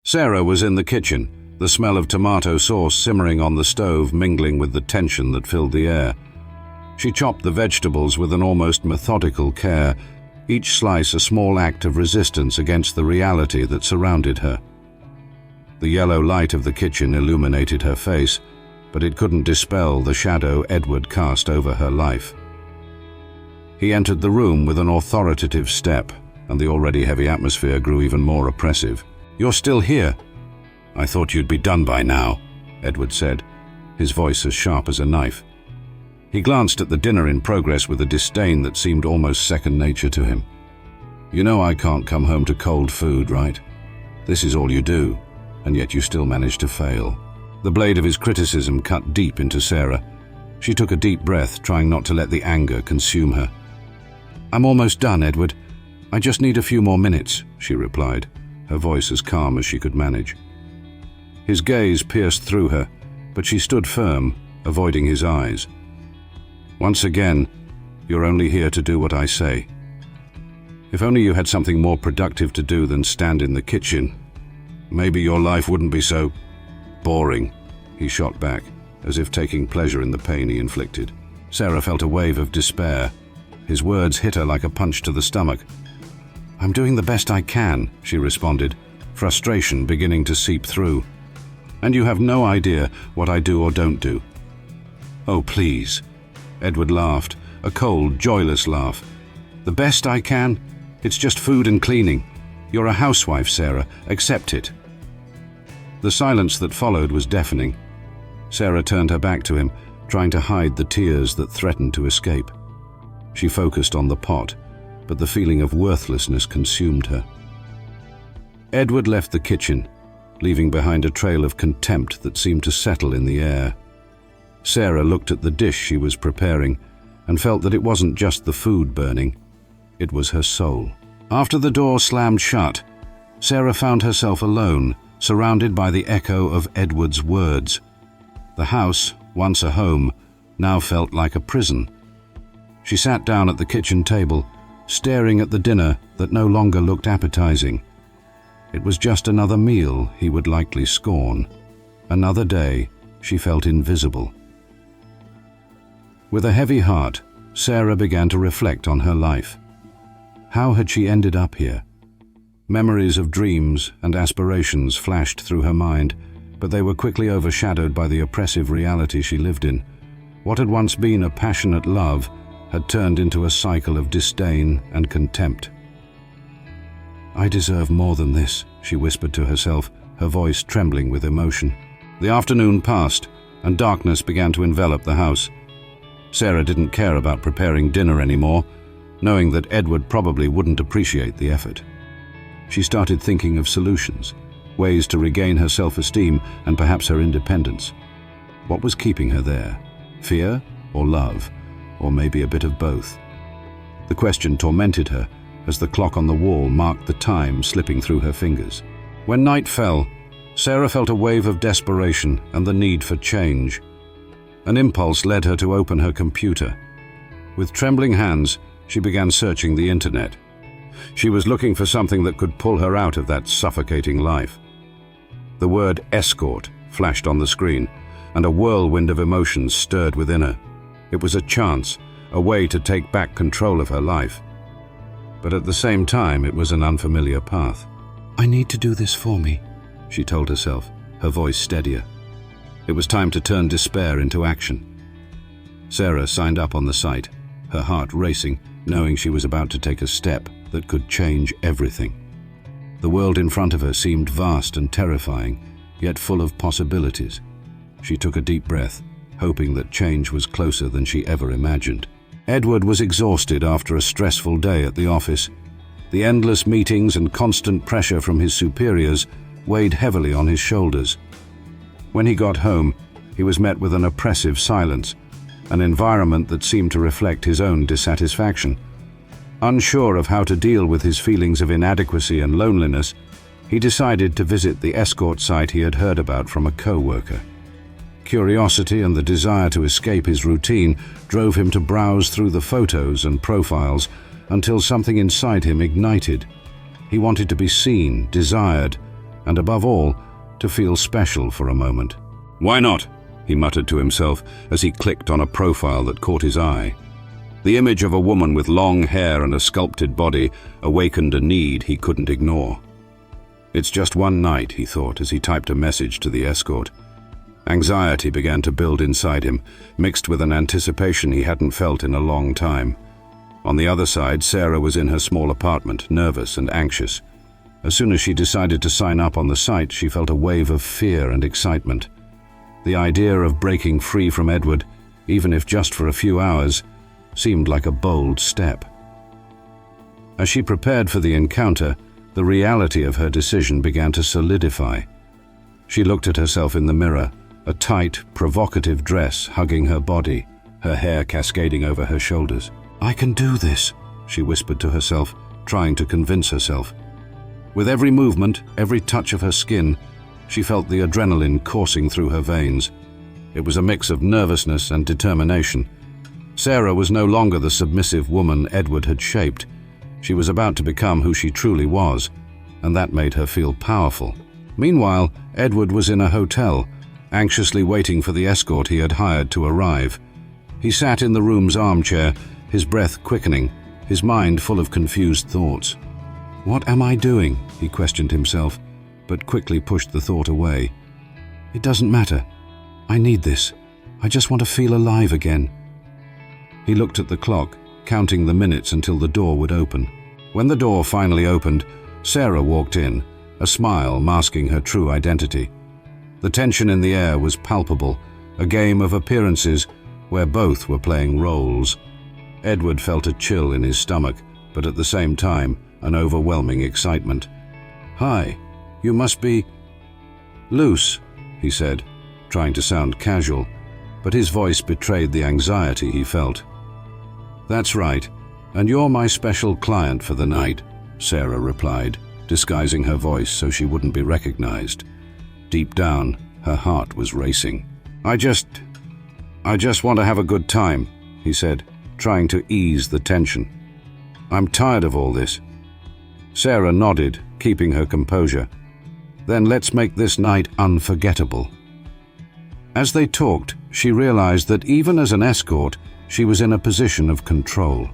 Sarah was in the kitchen, the smell of tomato sauce simmering on the stove mingling with the tension that filled the air. She chopped the vegetables with an almost methodical care, each slice a small act of resistance against the reality that surrounded her. The yellow light of the kitchen illuminated her face, but it couldn't dispel the shadow Edward cast over her life. He entered the room with an authoritative step, and the already heavy atmosphere grew even more oppressive. "You're still here?" "I thought you'd be done by now," Edward said, his voice as sharp as a knife. He glanced at the dinner in progress with a disdain that seemed almost second nature to him. "You know I can't come home to cold food, right? This is all you do, and yet you still manage to fail." The blade of his criticism cut deep into Sarah. She took a deep breath, trying not to let the anger consume her. "I'm almost done, Edward. I just need a few more minutes," she replied, her voice as calm as she could manage. His gaze pierced through her, but she stood firm, avoiding his eyes. "Once again, you're only here to do what I say. If only you had something more productive to do than stand in the kitchen, maybe your life wouldn't be so boring," he shot back, as if taking pleasure in the pain he inflicted. Sarah felt a wave of despair. His words hit her like a punch to the stomach. "I'm doing the best I can," she responded, frustration beginning to seep through. "And you have no idea what I do or don't do." "Oh, please." Edward laughed, a cold, joyless laugh. "The best I can? It's just food and cleaning. You're a housewife, Sarah. Accept it." The silence that followed was deafening. Sarah turned her back to him, trying to hide the tears that threatened to escape. She focused on the pot, but the feeling of worthlessness consumed her. Edward left the kitchen, leaving behind a trail of contempt that seemed to settle in the air. Sarah looked at the dish she was preparing and felt that it wasn't just the food burning, it was her soul. After the door slammed shut, Sarah found herself alone, surrounded by the echo of Edward's words. The house, once a home, now felt like a prison. She sat down at the kitchen table, staring at the dinner that no longer looked appetizing. It was just another meal he would likely scorn. Another day, she felt invisible. With a heavy heart, Sarah began to reflect on her life. How had she ended up here? Memories of dreams and aspirations flashed through her mind, but they were quickly overshadowed by the oppressive reality she lived in. What had once been a passionate love had turned into a cycle of disdain and contempt. "I deserve more than this," she whispered to herself, her voice trembling with emotion. The afternoon passed, and darkness began to envelop the house. Sarah didn't care about preparing dinner anymore, knowing that Edward probably wouldn't appreciate the effort. She started thinking of solutions, ways to regain her self-esteem and perhaps her independence. What was keeping her there? Fear or love? Or maybe a bit of both? The question tormented her as the clock on the wall marked the time slipping through her fingers. When night fell, Sarah felt a wave of desperation and the need for change. An impulse led her to open her computer. With trembling hands, she began searching the internet. She was looking for something that could pull her out of that suffocating life. The word escort flashed on the screen, and a whirlwind of emotions stirred within her. It was a chance, a way to take back control of her life. But at the same time, it was an unfamiliar path. "I need to do this for me," she told herself, her voice steadier. It was time to turn despair into action. Sarah signed up on the site, her heart racing, knowing she was about to take a step that could change everything. The world in front of her seemed vast and terrifying, yet full of possibilities. She took a deep breath, hoping that change was closer than she ever imagined. Edward was exhausted after a stressful day at the office. The endless meetings and constant pressure from his superiors weighed heavily on his shoulders. When he got home, he was met with an oppressive silence, an environment that seemed to reflect his own dissatisfaction. Unsure of how to deal with his feelings of inadequacy and loneliness, he decided to visit the escort site he had heard about from a co-worker. Curiosity and the desire to escape his routine drove him to browse through the photos and profiles until something inside him ignited. He wanted to be seen, desired, and above all, to feel special for a moment. "Why not?" he muttered to himself as he clicked on a profile that caught his eye. The image of a woman with long hair and a sculpted body awakened a need he couldn't ignore. "It's just one night," he thought as he typed a message to the escort. Anxiety began to build inside him, mixed with an anticipation he hadn't felt in a long time. On the other side, Sarah was in her small apartment, nervous and anxious. As soon as she decided to sign up on the site, she felt a wave of fear and excitement. The idea of breaking free from Edward, even if just for a few hours, seemed like a bold step. As she prepared for the encounter, the reality of her decision began to solidify. She looked at herself in the mirror, a tight, provocative dress hugging her body, her hair cascading over her shoulders. "I can do this," she whispered to herself, trying to convince herself. With every movement, every touch of her skin, she felt the adrenaline coursing through her veins. It was a mix of nervousness and determination. Sarah was no longer the submissive woman Edward had shaped. She was about to become who she truly was, and that made her feel powerful. Meanwhile, Edward was in a hotel, anxiously waiting for the escort he had hired to arrive. He sat in the room's armchair, his breath quickening, his mind full of confused thoughts. "What am I doing?" he questioned himself, but quickly pushed the thought away. "It doesn't matter. I need this. I just want to feel alive again." He looked at the clock, counting the minutes until the door would open. When the door finally opened, Sarah walked in, a smile masking her true identity. The tension in the air was palpable, a game of appearances where both were playing roles. Edward felt a chill in his stomach, but at the same time, an overwhelming excitement. "Hi, you must be Luce," he said, trying to sound casual, but his voice betrayed the anxiety he felt. "That's right, and you're my special client for the night," Sarah replied, disguising her voice so she wouldn't be recognized. Deep down, her heart was racing. I just want to have a good time," he said, trying to ease the tension. "I'm tired of all this." Sarah nodded, keeping her composure. "Then let's make this night unforgettable." As they talked, she realized that even as an escort, she was in a position of control.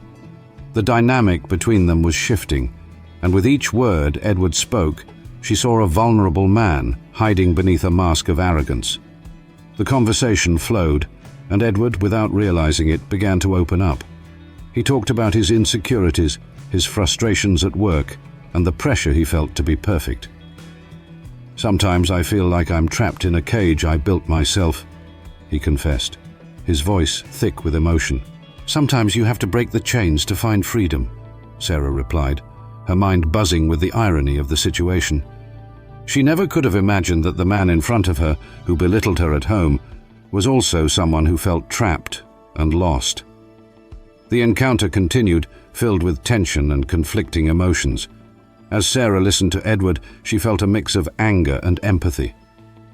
The dynamic between them was shifting, and with each word Edward spoke, she saw a vulnerable man hiding beneath a mask of arrogance. The conversation flowed, and Edward, without realizing it, began to open up. He talked about his insecurities, his frustrations at work, and the pressure he felt to be perfect. "Sometimes I feel like I'm trapped in a cage I built myself," he confessed, his voice thick with emotion. "Sometimes you have to break the chains to find freedom," Sarah replied, her mind buzzing with the irony of the situation. She never could have imagined that the man in front of her, who belittled her at home, was also someone who felt trapped and lost. The encounter continued, filled with tension and conflicting emotions. As Sarah listened to Edward, she felt a mix of anger and empathy.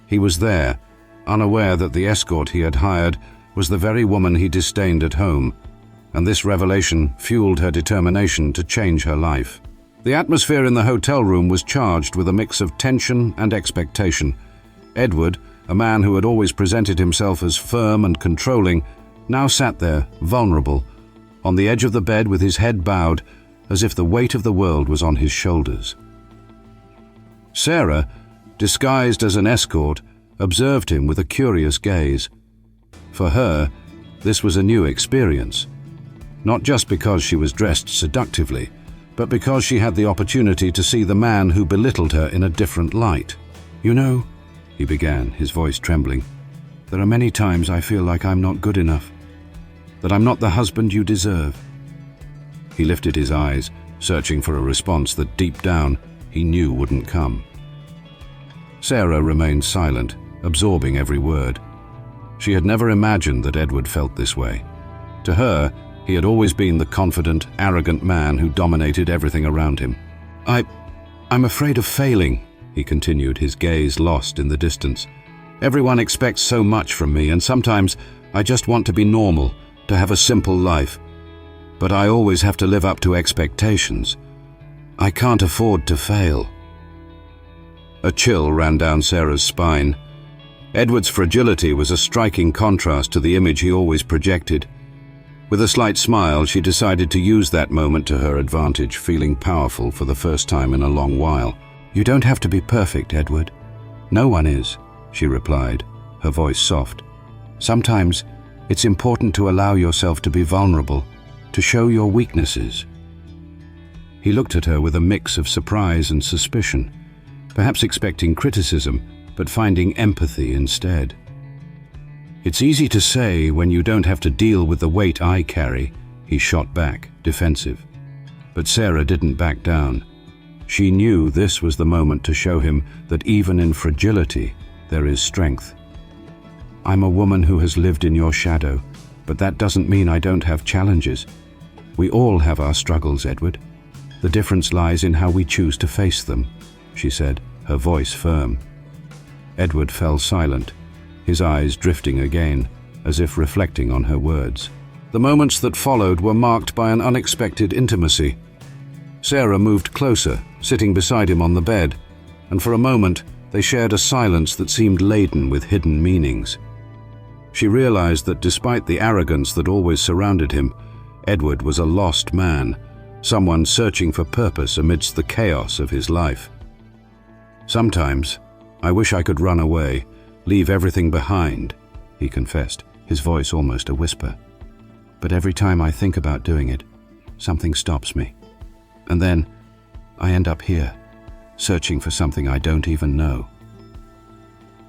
He was there, unaware that the escort he had hired was the very woman he disdained at home, and this revelation fueled her determination to change her life. The atmosphere in the hotel room was charged with a mix of tension and expectation. Edward, a man who had always presented himself as firm and controlling, now sat there, vulnerable, on the edge of the bed with his head bowed, as if the weight of the world was on his shoulders. Sarah, disguised as an escort, observed him with a curious gaze. For her, this was a new experience, not just because she was dressed seductively, but because she had the opportunity to see the man who belittled her in a different light. "You know," he began, his voice trembling, "there are many times I feel like I'm not good enough, that I'm not the husband you deserve." He lifted his eyes, searching for a response that deep down he knew wouldn't come. Sarah remained silent, absorbing every word. She had never imagined that Edward felt this way. To her, he had always been the confident, arrogant man who dominated everything around him. I'm afraid of failing," he continued, his gaze lost in the distance. "Everyone expects so much from me, and sometimes I just want to be normal, to have a simple life. But I always have to live up to expectations. I can't afford to fail." A chill ran down Sarah's spine. Edward's fragility was a striking contrast to the image he always projected. With a slight smile, she decided to use that moment to her advantage, feeling powerful for the first time in a long while. "You don't have to be perfect, Edward. No one is," she replied, her voice soft. "Sometimes it's important to allow yourself to be vulnerable, to show your weaknesses." He looked at her with a mix of surprise and suspicion, perhaps expecting criticism, but finding empathy instead. "It's easy to say when you don't have to deal with the weight I carry," he shot back, defensive. But Sarah didn't back down. She knew this was the moment to show him that even in fragility, there is strength. "I'm a woman who has lived in your shadow, but that doesn't mean I don't have challenges. We all have our struggles, Edward. The difference lies in how we choose to face them," she said, her voice firm. Edward fell silent, his eyes drifting again, as if reflecting on her words. The moments that followed were marked by an unexpected intimacy. Sarah moved closer, sitting beside him on the bed, and for a moment they shared a silence that seemed laden with hidden meanings. She realized that despite the arrogance that always surrounded him, Edward was a lost man, someone searching for purpose amidst the chaos of his life. "Sometimes, I wish I could run away, leave everything behind," he confessed, his voice almost a whisper. "But every time I think about doing it, something stops me. And then, I end up here, searching for something I don't even know."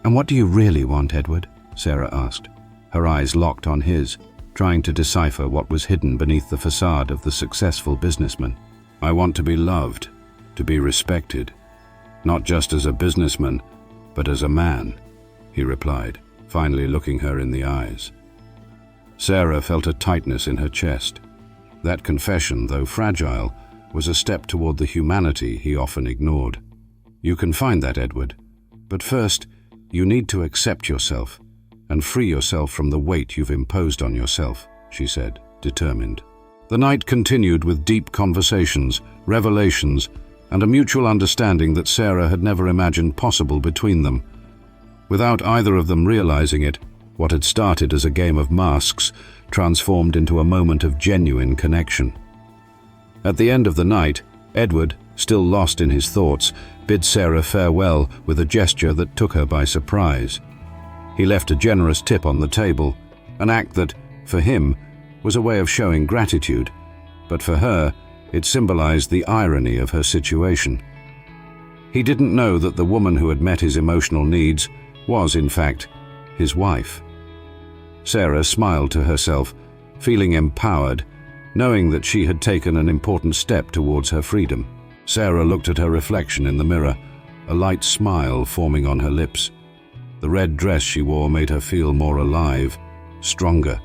"And what do you really want, Edward?" Sarah asked, her eyes locked on his, trying to decipher what was hidden beneath the facade of the successful businessman. "I want to be loved, to be respected, not just as a businessman, but as a man," he replied, finally looking her in the eyes. Sarah felt a tightness in her chest. That confession, though fragile, was a step toward the humanity he often ignored. "You can find that, Edward. But first, you need to accept yourself and free yourself from the weight you've imposed on yourself," she said, determined. The night continued with deep conversations, revelations, and a mutual understanding that Sarah had never imagined possible between them. Without either of them realizing it, what had started as a game of masks transformed into a moment of genuine connection. At the end of the night, Edward, still lost in his thoughts, bid Sarah farewell with a gesture that took her by surprise. He left a generous tip on the table, an act that, for him, was a way of showing gratitude, but for her, it symbolized the irony of her situation. He didn't know that the woman who had met his emotional needs was, in fact, his wife. Sarah smiled to herself, feeling empowered, knowing that she had taken an important step towards her freedom. Sarah looked at her reflection in the mirror, a light smile forming on her lips. The red dress she wore made her feel more alive, stronger.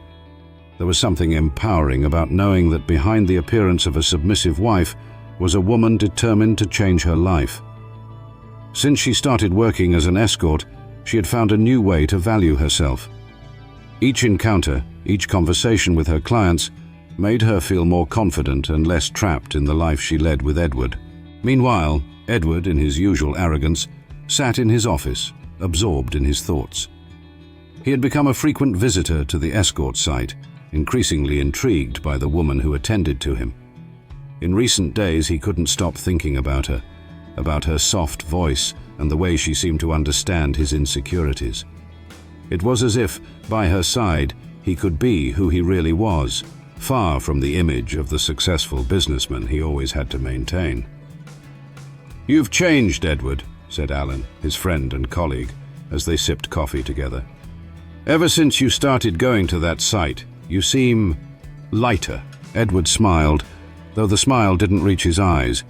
There was something empowering about knowing that behind the appearance of a submissive wife was a woman determined to change her life. Since she started working as an escort, she had found a new way to value herself. Each encounter, each conversation with her clients, made her feel more confident and less trapped in the life she led with Edward. Meanwhile, Edward, in his usual arrogance, sat in his office, absorbed in his thoughts. He had become a frequent visitor to the escort site, increasingly intrigued by the woman who attended to him. In recent days, he couldn't stop thinking about her soft voice and the way she seemed to understand his insecurities. It was as if, by her side, he could be who he really was, far from the image of the successful businessman he always had to maintain. "You've changed, Edward," said Alan, his friend and colleague, as they sipped coffee together. "Ever since you started going to that site, you seem lighter." Edward smiled, though the smile didn't reach his eyes.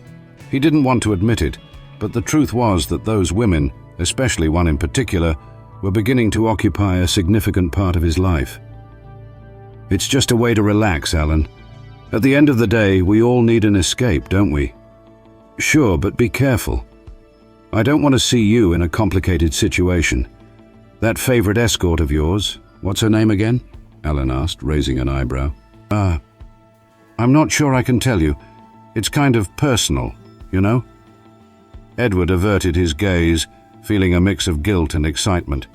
He didn't want to admit it, but the truth was that those women, especially one in particular, were beginning to occupy a significant part of his life. "It's just a way to relax, Alan. At the end of the day, we all need an escape, don't we?" "Sure, but be careful. I don't want to see you in a complicated situation. That favorite escort of yours, what's her name again?" Alan asked, raising an eyebrow. I'm not sure I can tell you. It's kind of personal, you know?" Edward averted his gaze, feeling a mix of guilt and excitement.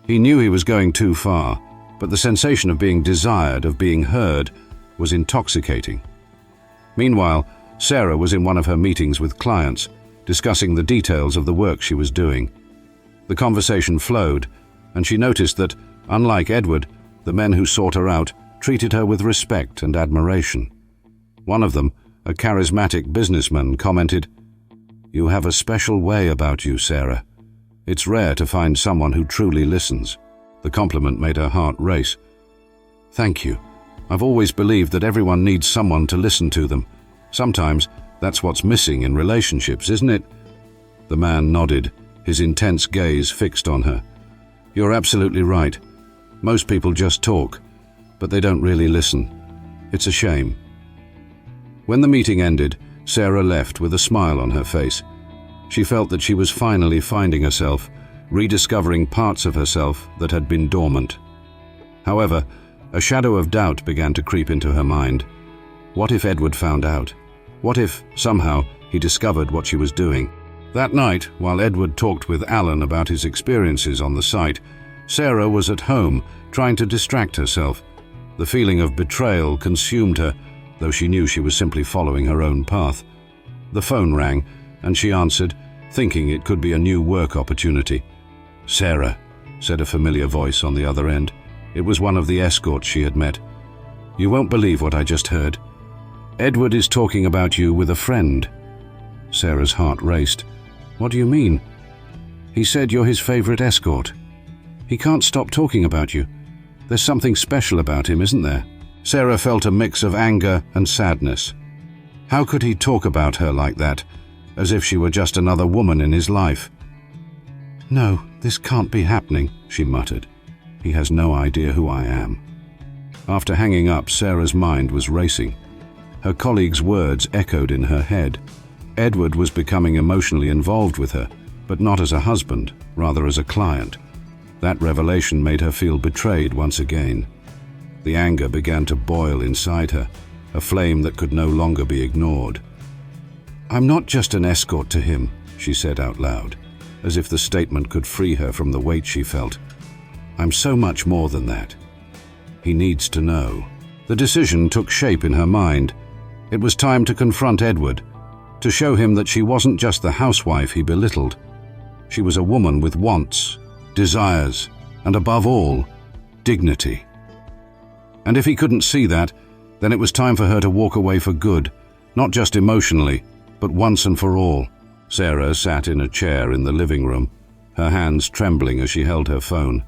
He knew he was going too far, but the sensation of being desired, of being heard, was intoxicating. Meanwhile, Sarah was in one of her meetings with clients, discussing the details of the work she was doing. The conversation flowed, and she noticed that, unlike Edward, the men who sought her out treated her with respect and admiration. One of them, a charismatic businessman, commented, "You have a special way about you, Sarah. It's rare to find someone who truly listens." The compliment made her heart race. "Thank you. I've always believed that everyone needs someone to listen to them. Sometimes that's what's missing in relationships, isn't it?" The man nodded, his intense gaze fixed on her. "You're absolutely right. Most people just talk, but they don't really listen. It's a shame." When the meeting ended, Sarah left with a smile on her face. She felt that she was finally finding herself, rediscovering parts of herself that had been dormant. However, a shadow of doubt began to creep into her mind. What if Edward found out? What if, somehow, he discovered what she was doing? That night, while Edward talked with Alan about his experiences on the site, Sarah was at home, trying to distract herself. The feeling of betrayal consumed her, though she knew she was simply following her own path. The phone rang, and she answered, thinking it could be a new work opportunity. "Sarah," said a familiar voice on the other end. It was one of the escorts she had met. "You won't believe what I just heard. Edward is talking about you with a friend." Sarah's heart raced. "What do you mean?" "He said you're his favorite escort. He can't stop talking about you. There's something special about him, isn't there?" Sarah felt a mix of anger and sadness. How could he talk about her like that, as if she were just another woman in his life? "No, this can't be happening," she muttered. "He has no idea who I am." After hanging up, Sarah's mind was racing. Her colleague's words echoed in her head. Edward was becoming emotionally involved with her, but not as a husband, rather as a client. That revelation made her feel betrayed once again. The anger began to boil inside her, a flame that could no longer be ignored. "I'm not just an escort to him," she said out loud, as if the statement could free her from the weight she felt. "I'm so much more than that. He needs to know." The decision took shape in her mind. It was time to confront Edward, to show him that she wasn't just the housewife he belittled. She was a woman with wants, desires, and above all, dignity. And if he couldn't see that, then it was time for her to walk away for good, not just emotionally, but once and for all. Sarah sat in a chair in the living room, her hands trembling as she held her phone.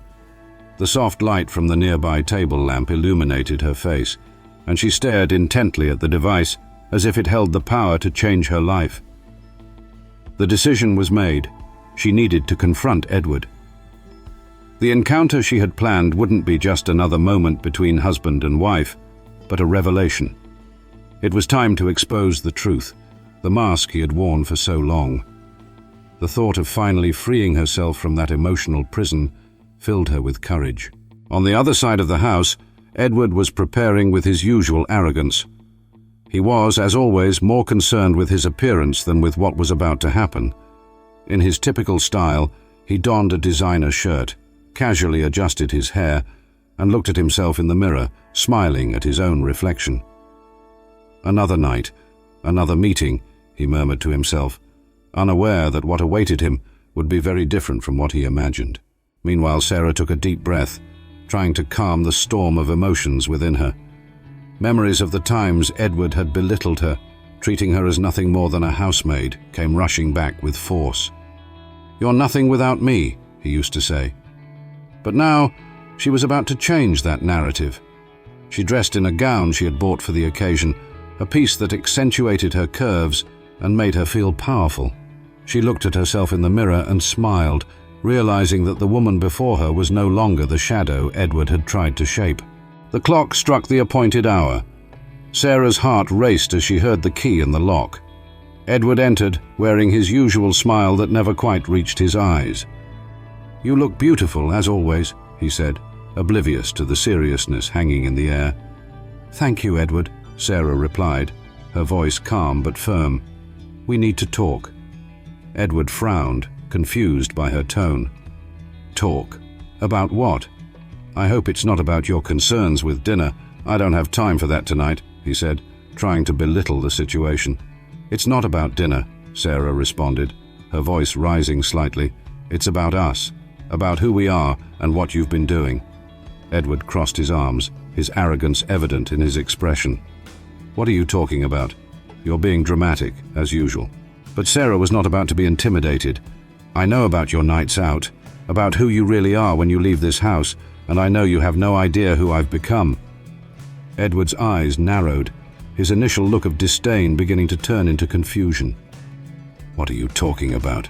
The soft light from the nearby table lamp illuminated her face, and she stared intently at the device as if it held the power to change her life. The decision was made. She needed to confront Edward. The encounter she had planned wouldn't be just another moment between husband and wife, but a revelation. It was time to expose the truth, the mask he had worn for so long. The thought of finally freeing herself from that emotional prison filled her with courage. On the other side of the house, Edward was preparing with his usual arrogance. He was, as always, more concerned with his appearance than with what was about to happen. In his typical style, he donned a designer shirt, casually adjusted his hair, and looked at himself in the mirror, smiling at his own reflection. Another night, another meeting, he murmured to himself, unaware that what awaited him would be very different from what he imagined. Meanwhile, Sarah took a deep breath, trying to calm the storm of emotions within her. Memories of the times Edward had belittled her, treating her as nothing more than a housemaid, came rushing back with force. "You're nothing without me," he used to say. But now, she was about to change that narrative. She dressed in a gown she had bought for the occasion, a piece that accentuated her curves and made her feel powerful. She looked at herself in the mirror and smiled, realizing that the woman before her was no longer the shadow Edward had tried to shape. The clock struck the appointed hour. Sarah's heart raced as she heard the key in the lock. Edward entered, wearing his usual smile that never quite reached his eyes. "You look beautiful, as always," he said, oblivious to the seriousness hanging in the air. "Thank you, Edward," Sarah replied, her voice calm but firm. "We need to talk." Edward frowned, confused by her tone. Talk? About what? I hope it's not about your concerns with dinner. I don't have time for that tonight, he said, trying to belittle the situation. It's not about dinner, Sarah responded, her voice rising slightly. It's about us, about who we are and what you've been doing. Edward crossed his arms, his arrogance evident in his expression. What are you talking about? You're being dramatic, as usual. But Sarah was not about to be intimidated. I know about your nights out, about who you really are when you leave this house, and I know you have no idea who I've become. Edward's eyes narrowed, his initial look of disdain beginning to turn into confusion. What are you talking about?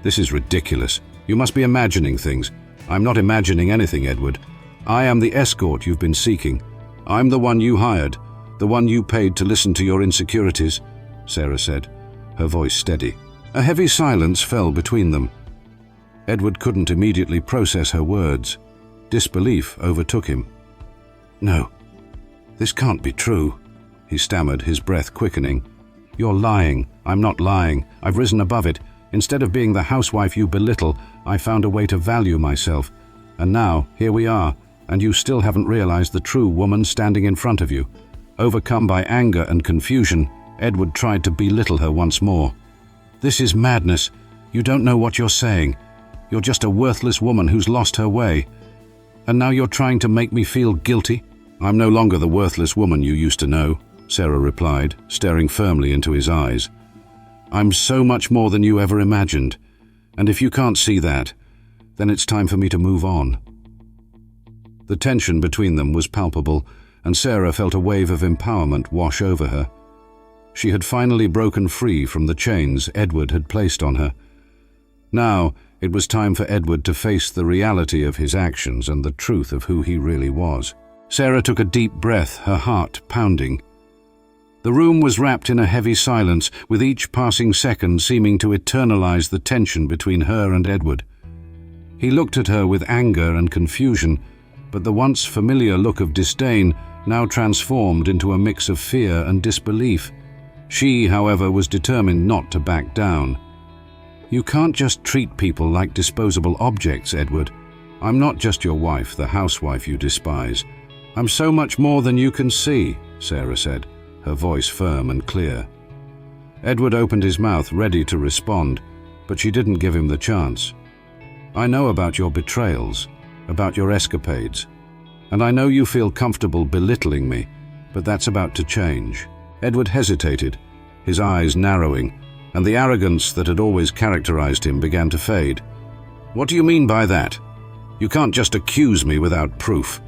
This is ridiculous. You must be imagining things. I'm not imagining anything, Edward. I am the escort you've been seeking. I'm the one you hired, the one you paid to listen to your insecurities, Sarah said, her voice steady. A heavy silence fell between them. Edward couldn't immediately process her words. Disbelief overtook him. No, this can't be true, he stammered, his breath quickening. You're lying. I'm not lying. I've risen above it. Instead of being the housewife you belittle, I found a way to value myself. And now, here we are, and you still haven't realized the true woman standing in front of you. Overcome by anger and confusion, Edward tried to belittle her once more. This is madness. You don't know what you're saying. You're just a worthless woman who's lost her way. And now you're trying to make me feel guilty? I'm no longer the worthless woman you used to know, Sarah replied, staring firmly into his eyes. I'm so much more than you ever imagined, and if you can't see that, then it's time for me to move on. The tension between them was palpable, and Sarah felt a wave of empowerment wash over her. She had finally broken free from the chains Edward had placed on her. Now, it was time for Edward to face the reality of his actions and the truth of who he really was. Sarah took a deep breath, her heart pounding. The room was wrapped in a heavy silence, with each passing second seeming to eternalize the tension between her and Edward. He looked at her with anger and confusion, but the once familiar look of disdain now transformed into a mix of fear and disbelief. She, however, was determined not to back down. You can't just treat people like disposable objects, Edward. I'm not just your wife, the housewife you despise. I'm so much more than you can see, Sarah said, her voice firm and clear. Edward opened his mouth, ready to respond, but she didn't give him the chance. I know about your betrayals, about your escapades, and I know you feel comfortable belittling me, but that's about to change. Edward hesitated, his eyes narrowing, and the arrogance that had always characterized him began to fade. What do you mean by that? You can't just accuse me without proof.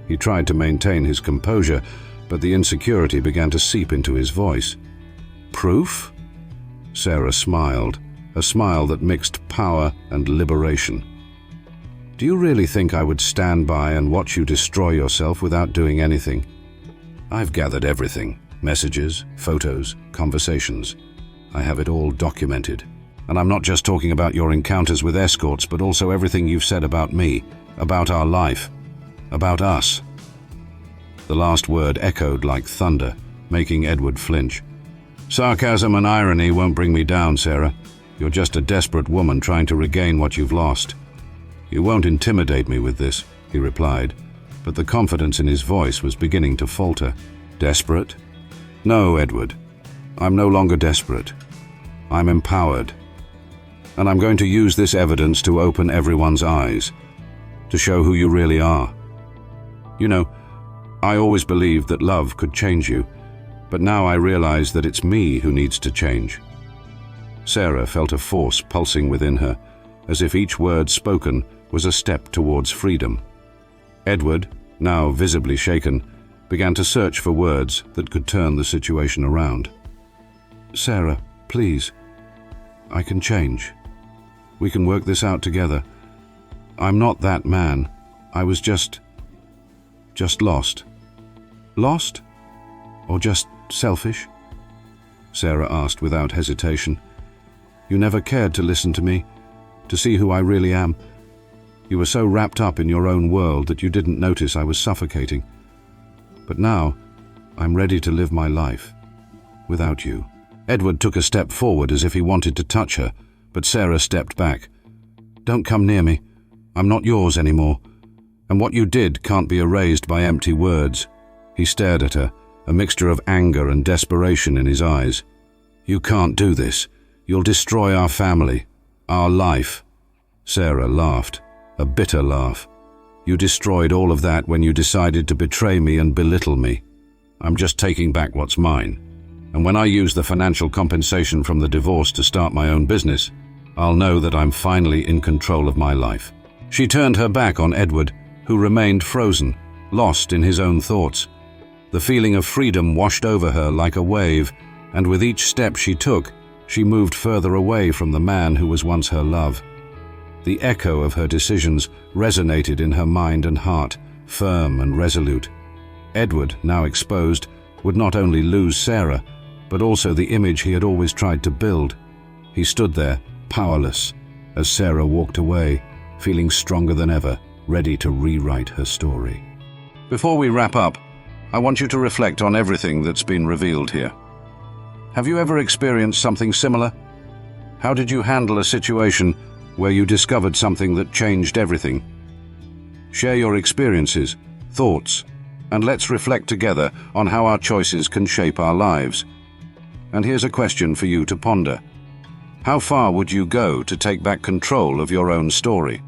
He tried to maintain his composure, but the insecurity began to seep into his voice. Proof? Sarah smiled, a smile that mixed power and liberation. Do you really think I would stand by and watch you destroy yourself without doing anything? I've gathered everything. Messages, photos, conversations. I have it all documented. And I'm not just talking about your encounters with escorts, but also everything you've said about me, about our life, about us. The last word echoed like thunder, making Edward flinch. Sarcasm and irony won't bring me down, Sarah. You're just a desperate woman trying to regain what you've lost. You won't intimidate me with this, he replied, but the confidence in his voice was beginning to falter. Desperate? No, Edward. I'm no longer desperate. I'm empowered. And I'm going to use this evidence to open everyone's eyes, to show who you really are. You know, I always believed that love could change you, but now I realize that it's me who needs to change. Sarah felt a force pulsing within her, as if each word spoken was a step towards freedom. Edward, now visibly shaken, began to search for words that could turn the situation around. Sarah, please. I can change. We can work this out together. I'm not that man. I was just lost. Lost? Or just selfish? Sarah asked without hesitation. You never cared to listen to me, to see who I really am. You were so wrapped up in your own world that you didn't notice I was suffocating. But now, I'm ready to live my life, without you. Edward took a step forward as if he wanted to touch her, but Sarah stepped back. "Don't come near me. I'm not yours anymore. And what you did can't be erased by empty words." He stared at her, a mixture of anger and desperation in his eyes. "You can't do this. You'll destroy our family, our life." Sarah laughed, a bitter laugh. "You destroyed all of that when you decided to betray me and belittle me. I'm just taking back what's mine. And when I use the financial compensation from the divorce to start my own business, I'll know that I'm finally in control of my life." She turned her back on Edward, who remained frozen, lost in his own thoughts. The feeling of freedom washed over her like a wave, and with each step she took, she moved further away from the man who was once her love. The echo of her decisions resonated in her mind and heart, firm and resolute. Edward, now exposed, would not only lose Sarah, but also the image he had always tried to build. He stood there, powerless, as Sarah walked away, feeling stronger than ever, ready to rewrite her story. Before we wrap up, I want you to reflect on everything that's been revealed here. Have you ever experienced something similar? How did you handle a situation where you discovered something that changed everything? Share your experiences, thoughts, and let's reflect together on how our choices can shape our lives. And here's a question for you to ponder. How far would you go to take back control of your own story?